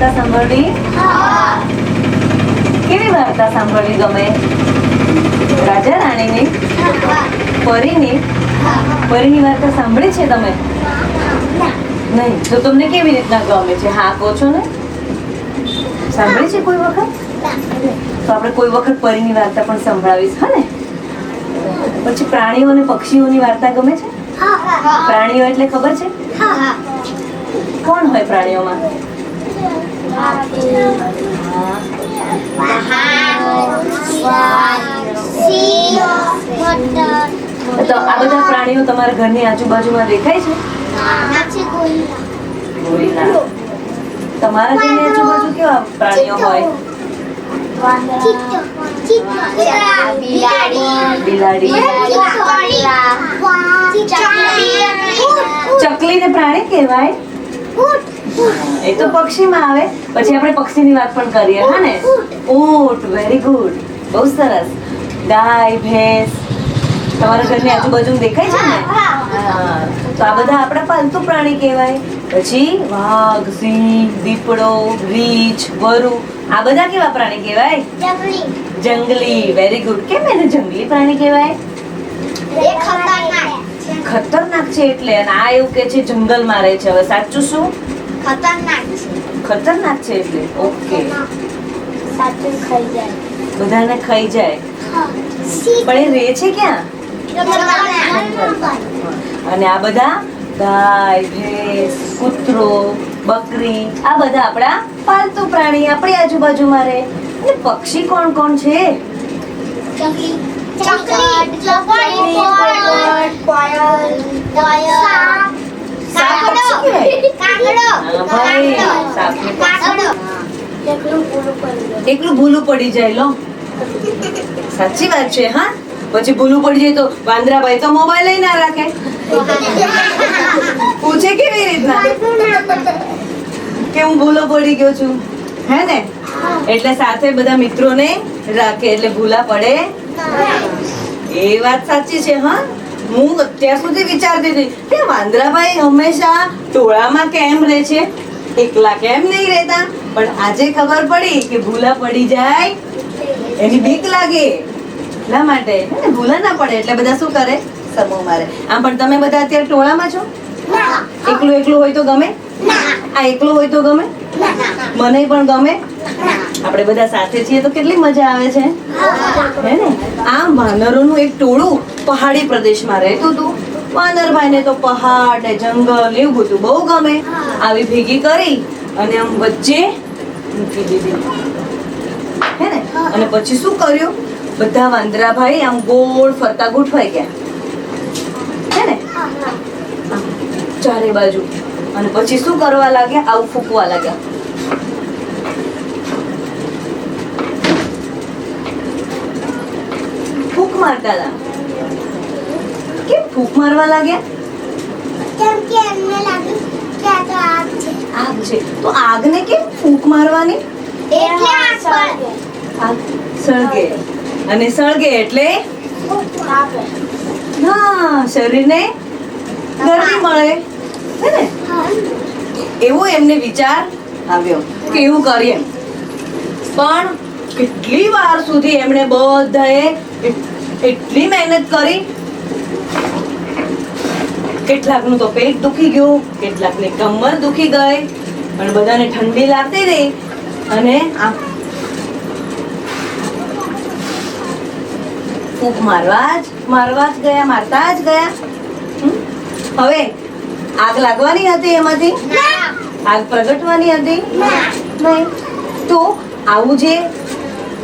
વાર્તા સાંભળવી? કેવી વાર્તા સાંભળવી ગમે? રાજા રાણીની, પરીની? પરીની વાર્તા સાંભળી છે તમે? નહીં. તો તમને કેવી રીતના ગમે છે? હા કહો છો ને? સાંભળી છે કોઈ વખત? તો આપણે કોઈ વખત પરીની વાર્તા પણ સંભળાવીશ, હા ને? પછી પ્રાણીઓ અને પક્ષીઓની વાર્તા ગમે છે? પ્રાણીઓ એટલે ખબર છે? કોણ હોય પ્રાણીઓમાં? તો આ બધા પ્રાણીઓ તમારા ઘરની આજુબાજુમાં દેખાય છે? તમારા ઘરની આજુબાજુ કેવા પ્રાણીઓ હોય? બિલાડી. ચકલીને પ્રાણી કહેવાય? એ તો પક્ષીમાં આવે. પછી આપણે પક્ષીની વાત પણ કરીએ, હા ને? ઊંટ. વેરી ગુડ, બહુ સરસ. ગાય, ભેંસ તમારા ઘરની આજુબાજુ દેખાય છે ને? તો આ બધા આપણા પાલતુ પ્રાણી કહેવાય. પછી વાઘ, સિંહ, દીપડો, રીંછ, વરુ, આ બધા કેવા પ્રાણી કહેવાય? જંગલી. Very good. કેમ એને જંગલી પ્રાણી કહેવાય? ખતરનાક છે એટલે. અને આ એવું કે છે જંગલમાં રહે છે. હવે સાચું શું? ખતરનાક છે એટલે. ઓકે. બધાને ખાઈ જાય. પણ એ રહે છે ક્યાં? અને આ બધા ગાય, ભેંસ, કૂતરો, બકરી, આ બધા આપણા પાલતુ પ્રાણી આપણી આજુબાજુમાં રહે. અને પક્ષી કોણ કોણ છે? એકલું ભૂલું પડી જાય. લો, સાચી વાત છે. હા, પછી ભૂલું પડી જાય તો વાંદરાભાઈ તો મોબાઈલ લઈ ના રાખે. પૂછે કેવી રીતના કે હું ભૂલો પડી ગયો છું, હે ને? એટલે સાથે બધા મિત્રોને રાખે એટલે ભૂલા પડે. એ વાત સાચી છે. હા, હું અત્યાર સુધી વિચારતી હતી કે વાંદરાભાઈ હંમેશા ટોળામાં કેમ રહે છે, એકલા કેમ નહીં રહેતા? પણ આજે ખબર પડી કે ભૂલા પડી જાય એની બીક લાગે, એટલા માટે ભૂલા ના પડે એટલે બધા શું કરે? સમૂહ મારે. આમ પણ તમે બધા અત્યારે ટોળામાં છો? એકલું એકલું હોય તો ગમે? આ એકલું હોય તો ગમે? મને પણ ગમે. આપણે બધા સાથે છીએ તો કેટલી મજા આવે છે, હે ને? આ વાનરોનું એક ટોળું પહાડી પ્રદેશમાં રહેતું હતું. વાનરભાઈને તો પહાડ ને જંગલ એવું બધું બહુ ગમે. આવી ભેગી કરી અને આમ વચ્ચે મૂકી દીધી, હે ને? અને પછી શું કર્યું? બધા વાંદરાભાઈ આમ ગોળ ફરતા ગોઠવાઈ ગયા, હે ને? ચારે બાજુ. અને પછી શું કરવા લાગ્યા? આવું ફૂંકવા લાગ્યા. ફૂંક મારતા હતા. કેમ ફૂંક મારવા લાગ્યા? કેમ કે એમને લાગ્યું કે આ તો આગ છે. આગ છે તો આગને કેમ ફૂંક મારવાની? એટલે આગ સળગે. આગ સળગે. અને સળગે એટલે હા, શરીરને ગરમી મળે, હે ને? એવો એમને વિચાર આવ્યો કે એવું કરીએ. પણ કેટલી વાર સુધી એમણે બધાએ એટલી મહેનત કરી. કેટલાકનું તો પેટ દુખી ગયું, કેટલાકની કમર દુખી ગઈ, પણ બધાને ઠંડી લાગતી રહી. અને આ ફૂંક મારવા જ ગયા, મારતા જ ગયા. હવે આગ લાગવાની હતી એમાંથી? આગ પ્રગટવાની હતી? નહીં. તો આવું જે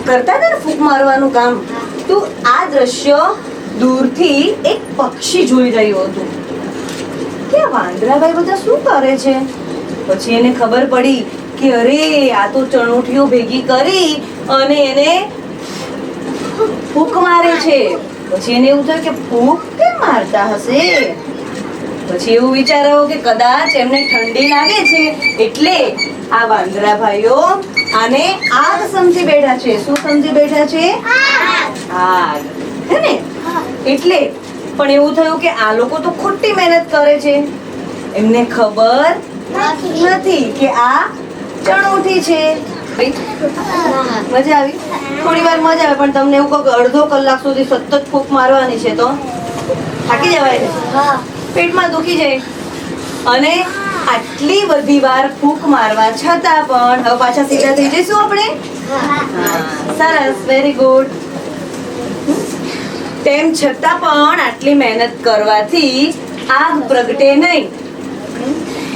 કરતા હતા ને ફૂંક મારવાનું કામ, તો આ દ્રશ્ય દૂરથી એક પક્ષી જોઈ રહ્યું હતું કે વાંદરાભાઈ બધા શું કરે છે. પછી એને ખબર પડી કે અરે આ તો ચણોઠીઓ ભેગી કરી અને એને ફૂંક મારે છે. પછી એને એવું થયું કે ફૂંક કેમ મારતા હશે? પછી એવું વિચાર્યું કે કદાચ એમને ઠંડી લાગે છે એટલે આ વાંદરાભાઈઓ આને આગ સમજી બેઠા છે. શું સમજી બેઠા છે? આગ, હે ને? એટલે પણ એવું થયું કે આ લોકો તો ખોટી મહેનત કરે છે. એમને ખબર નથી કે આ ચણોઠી છે મજા આવી? થોડી વાર મજા આવે, પણ તમને એવું કહું કે અડધો કલાક સુધી સતત ફૂંક મારવાની છે તો થાકી જવાય ને, પેટમાં દુખી જાય. અને આટલી બધી વાર ફૂંક મારવા છતાં પણ હવે પાછા સીધા થઈ જઈશું આપણે. સરસ, વેરી ગુડ. તેમ છતાં પણ આટલી મહેનત કરવાથી આગ પ્રગટે નહીં.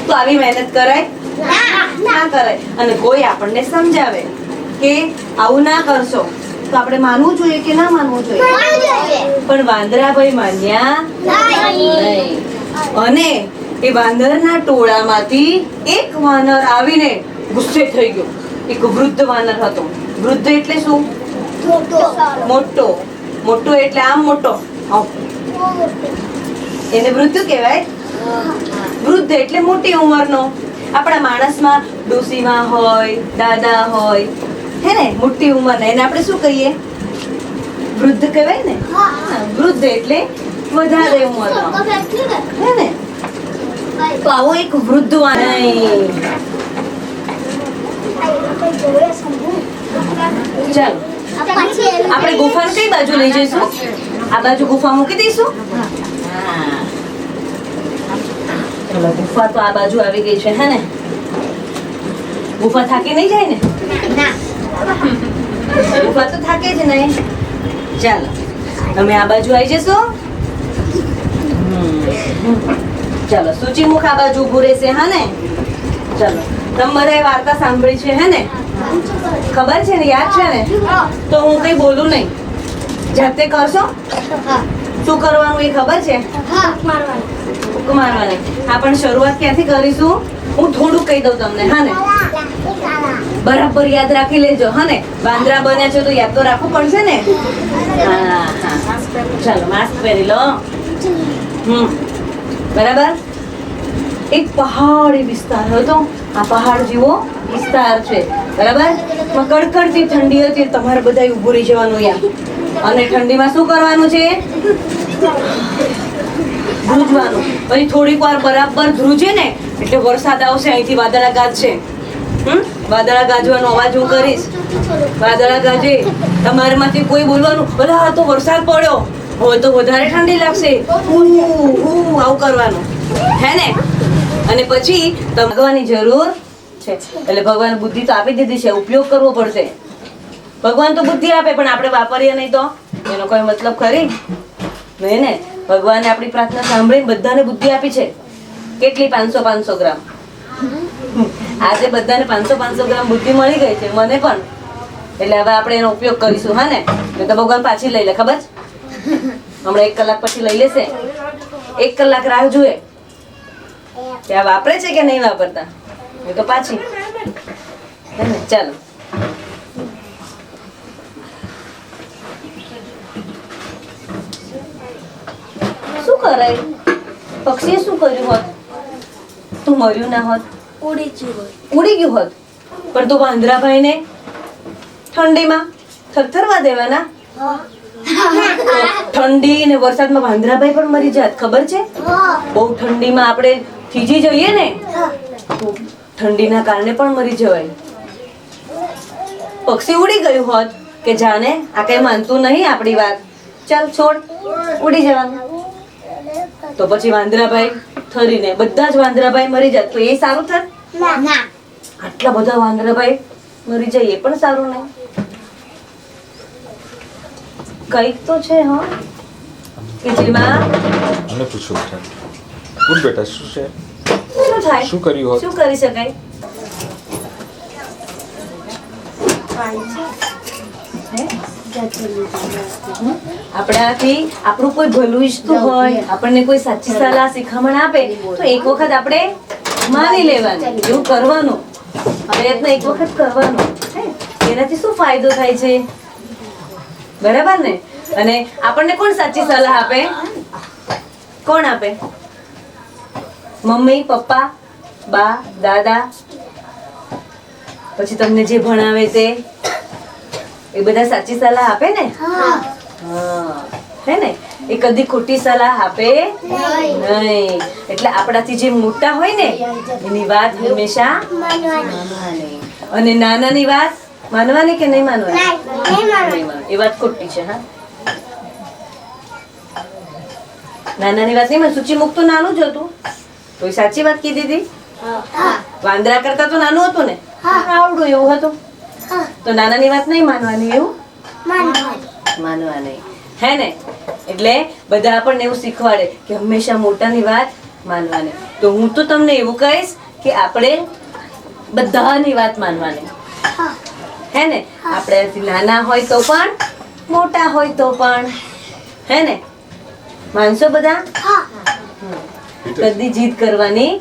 તો આવી મહેનત કરાય ના કરાય. અને કોઈ આપણને સમજાવે કે આવું ના કરશો તો આપણે માનવું જોઈએ કે ના માનવું જોઈએ? પણ વાંદરાભાઈ માન્યા નહીં. અને એ વાનરના ટોળામાંથી એક વાનર આવીને ગુસ્સે થઈ ગયો. એક વૃદ્ધ વાનર હતો. વૃદ્ધ એટલે શું? મોટો. મોટો એટલે આમ મોટો. એને વૃદ્ધ કહેવાય. વૃદ્ધ એટલે મોટી ઉંમરનો. આપણા માણસમાં ડોસીમાં હોય, દાદા હોય, હે ને, મોટી ઉંમરના, એને આપણે શું કહીએ? વૃદ્ધ કહેવાય ને. વૃદ્ધ એટલે વધારે ઉંમરનો, હે ને. તો આવો એક વૃદ્ધ વાનર. ચાલો આપણે ગુફા કઈ બાજુ લઈ જઈશું? આ બાજુ ગુફા મૂકી દઈશું. ચલો, ગુફા તો આ બાજુ આવી ગઈ છે, હે ને. ગુફા થાકી નહીં જાય ને? ગુફા તો થાકે જ નહીં. ચાલો તમે આ બાજુ આવી જશો. ચાલો, સૂચિમુખ આ બાજુ ઊભું રહેશે, હા ને. ચાલો, તમે બધાએ વાર્તા સાંભળી છે, હે ને? ખબર છે ને? યાદ છે ને? તો હું કઈ બોલું નહીં, જાતે કરશો. શું કરવાનું એ ખબર છે? ફૂંક મારવાની. હા, પણ શરૂઆત ક્યાંથી કરીશું? હું થોડું કહી દઉં તમને, હા ને. બરાબર યાદ રાખી લેજો, હા ને. વાંદરા બન્યા છે તો યાદ તો રાખવું પડશે ને. હા હા, ચાલો માસ્ક પહેરી લો. બરાબર. એક પહાડી વિસ્તાર હતો. આ પહાડ જેવો વિસ્તાર છે, બરાબર. કડકડતી ઠંડી હતી. તમારે બધા ઊભું રહી જવાનું યાર. અને ઠંડીમાં શું કરવાનું છે? ધ્રુજવાનું. પછી થોડીક વાર બરાબર ધ્રુજે ને એટલે વરસાદ આવશે. અહીંથી વાદળા ગાજશે. વાદળા ગાજવાનો અવાજ હું કરીશ. વાદળા ગાજે, તમારામાંથી કોઈ બોલવાનું, બધા તો વરસાદ પડ્યો, હવે તો વધારે ઠંડી લાગશે, આવું કરવાનું, હે ને. અને પછી ભાગવાની જરૂર છે. એટલે ભગવાન બુદ્ધિ તો આપી દીધી છે, ઉપયોગ કરવો પડશે. ભગવાન તો બુદ્ધિ આપે, પણ આપણે વાપરીએ નહીં તો એનો કોઈ મતલબ ખરી નહીં ને. ભગવાને આપણી પ્રાર્થના સાંભળીને બધાને બુદ્ધિ આપી છે. કેટલી? 500 ગ્રામ. આજે બધાને 500 ગ્રામ બુદ્ધિ મળી ગઈ છે, મને પણ. એટલે હવે આપણે એનો ઉપયોગ કરીશું, હા ને. તો ભગવાન પાછી લઈ લે, ખબર છે? હમણાં 1 કલાક પછી લઈ લેશે. 1 કલાક રાહ જોઈએ ત્યાં વાપરે છે કે નહીં વાપરતા, એ તો પાછી, હે ને. ચાલો, શું કરાય? પક્ષીએ શું કર્યું હોત? તું મર્યું ના હોત, ઉડી ગયું હોત. પણ તું વાંદરાભાઈને ઠંડીમાં થરથરવા દેવાના? ઠંડી ને વરસાદમાં વાંદરાભાઈ પણ મરી જાત, ખબર છે? બહુ ઠંડીમાં આપણે થીજી જઈએ ને તો ઠંડીના કારણે પણ મરી જવાય. પક્ષી ઉડી ગયું હોત કે જાણે આ કઈ માનતું નહીં આપણી વાત, ચાલ છોડ, ઉડી જવાનું. તો પછી વાંદરાભાઈ થરીને બધા જ વાંદરાભાઈ મરી જાત, તો એ સારું થાત? આટલા બધા વાંદરાભાઈ મરી જાય એ પણ સારું નહીં. કઈક તો છે, હા, કે જેમાં મને પૂછો બોલ બેટા, શું છે? શું થાય? શું કર્યું હોત? શું કરી શકાય? આપણાથી આપણું કોઈ ભલું ઈચ્છતું હોય, આપણને કોઈ સાચી સલાહ શિખામણ આપે તો એક વખત આપણે માની લેવાની, એવું કરવાનું, પ્રયત્ન એક વખત કરવાનો. એનાથી શું ફાયદો થાય છે? બરાબર ને. અને આપણને કોણ સાચી સલાહ આપે? કોણ આપે? મમ્મી, પપ્પા, બા, દાદા, પછી તમને જે ભણાવે તે, એ બધા સાચી સલાહ આપે ને. હે ને. એ કદી ખોટી સલાહ આપે નહીં. એટલે આપણાથી જે મોટા હોય ને એની વાત હંમેશા માનવાની. અને નાનાની વાત માનવાની કે નહીં માનવાની? નહીં માનવાની. એ વાત ખોટી છે. હા, નાનાની વાત નહીં માન. સૂચિમુખ તો નાનું જ હતું. તો એ સાચી વાત કીધી હતી. વાંદરા કરતા તો નાનું હતું ને, આવડું એવું હતું. તો નાનાની વાત નહીં માનવાની, એવું માનવાની, હે ને? એટલે બધા આપણને એવું શીખવાડે કે હંમેશા મોટાની વાત માનવાની. તો હું તો તમને એવું કહીશ કે આપણે બધાની વાત માનવાની, હે ને? આપણે નાના હોય તો પણ, મોટા હોય તો પણ, હે ને? માનશો બધા? કદી જીદ કરવાની